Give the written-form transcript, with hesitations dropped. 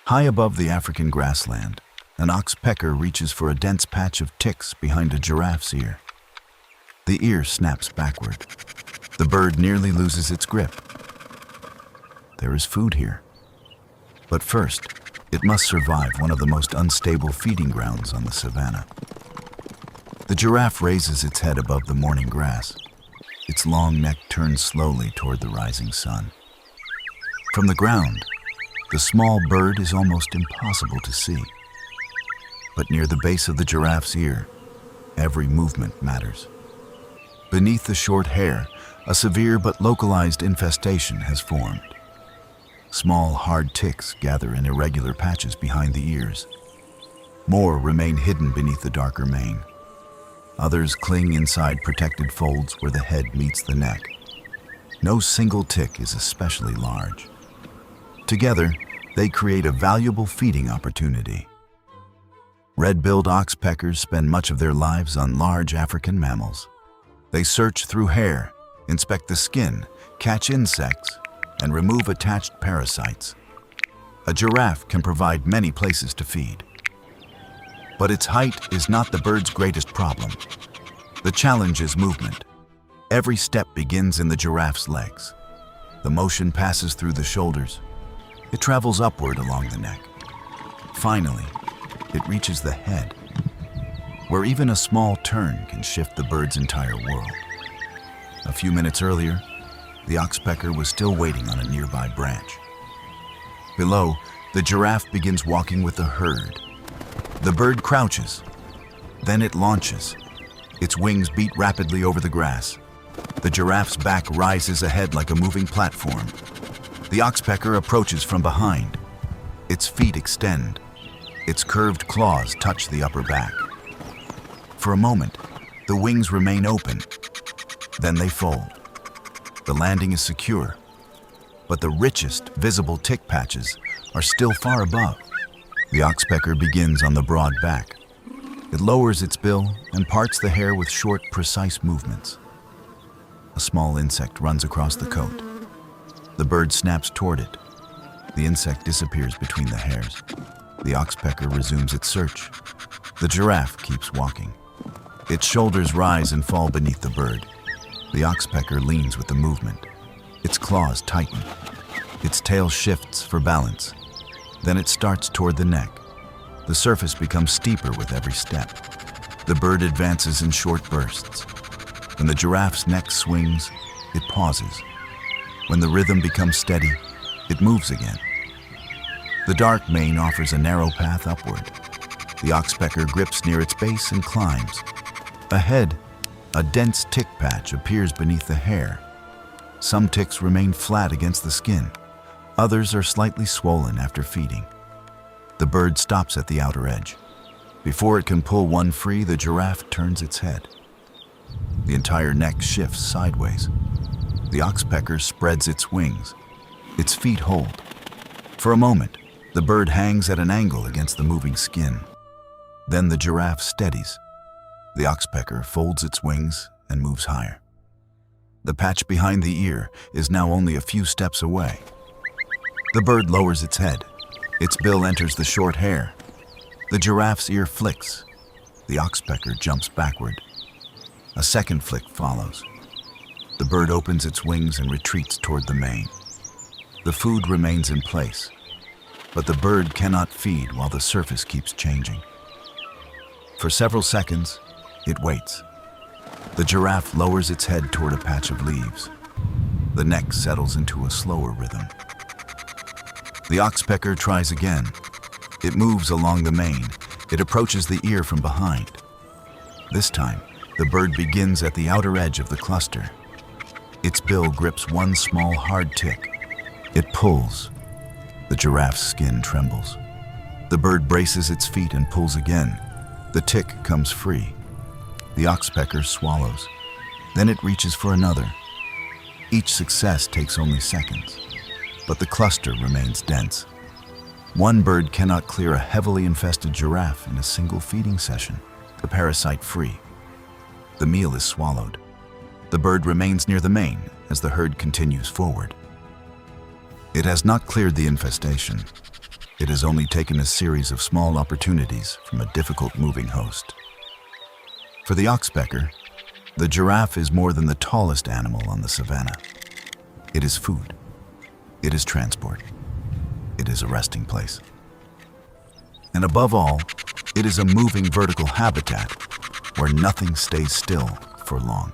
High above the African grassland, an oxpecker reaches for a dense patch of ticks behind a giraffe's ear. The ear snaps backward. The bird nearly loses its grip. There is food here. But first, it must survive one of the most unstable feeding grounds on the savannah. The giraffe raises its head above the morning grass. Its long neck turns slowly toward the rising sun. From the ground, the small bird is almost impossible to see. But near the base of the giraffe's ear, every movement matters. Beneath the short hair, a severe but localized infestation has formed. Small, hard ticks gather in irregular patches behind the ears. More remain hidden beneath the darker mane. Others cling inside protected folds where the head meets the neck. No single tick is especially large. Together, they create a valuable feeding opportunity. Red-billed oxpeckers spend much of their lives on large African mammals. They search through hair, inspect the skin, catch insects, and remove attached parasites. A giraffe can provide many places to feed. But its height is not the bird's greatest problem. The challenge is movement. Every step begins in the giraffe's legs. The motion passes through the shoulders. It travels upward along the neck. Finally, it reaches the head, where even a small turn can shift the bird's entire world. A few minutes earlier, the oxpecker was still waiting on a nearby branch. Below, the giraffe begins walking with the herd. The bird crouches, then it launches. Its wings beat rapidly over the grass. The giraffe's back rises ahead like a moving platform. The oxpecker approaches from behind. Its feet extend. Its curved claws touch the upper back. For a moment, the wings remain open. Then they fold. The landing is secure, but the richest visible tick patches are still far above. The oxpecker begins on the broad back. It lowers its bill and parts the hair with short, precise movements. A small insect runs across the coat. The bird snaps toward it. The insect disappears between the hairs. The oxpecker resumes its search. The giraffe keeps walking. Its shoulders rise and fall beneath the bird. The oxpecker leans with the movement. Its claws tighten. Its tail shifts for balance. Then it starts toward the neck. The surface becomes steeper with every step. The bird advances in short bursts. When the giraffe's neck swings, it pauses. When the rhythm becomes steady, it moves again. The dark mane offers a narrow path upward. The oxpecker grips near its base and climbs. Ahead, a dense tick patch appears beneath the hair. Some ticks remain flat against the skin. Others are slightly swollen after feeding. The bird stops at the outer edge. Before it can pull one free, the giraffe turns its head. The entire neck shifts sideways. The oxpecker spreads its wings. Its feet hold. For a moment, the bird hangs at an angle against the moving skin. Then the giraffe steadies. The oxpecker folds its wings and moves higher. The patch behind the ear is now only a few steps away. The bird lowers its head. Its bill enters the short hair. The giraffe's ear flicks. The oxpecker jumps backward. A second flick follows. The bird opens its wings and retreats toward the mane. The food remains in place, but the bird cannot feed while the surface keeps changing. For several seconds, it waits. The giraffe lowers its head toward a patch of leaves. The neck settles into a slower rhythm. The oxpecker tries again. It moves along the mane. It approaches the ear from behind. This time, the bird begins at the outer edge of the cluster. Its bill grips one small, hard tick. It pulls. The giraffe's skin trembles. The bird braces its feet and pulls again. The tick comes free. The oxpecker swallows. Then it reaches for another. Each success takes only seconds, but the cluster remains dense. One bird cannot clear a heavily infested giraffe in a single feeding session, the parasite free. The meal is swallowed. The bird remains near the mane as the herd continues forward. It has not cleared the infestation, It has only taken a series of small opportunities from a difficult moving host. For the Oxpecker, the giraffe is more than the tallest animal on the savannah. It is food. It is transport. It is a resting place. And above all, it is a moving vertical habitat where nothing stays still for long.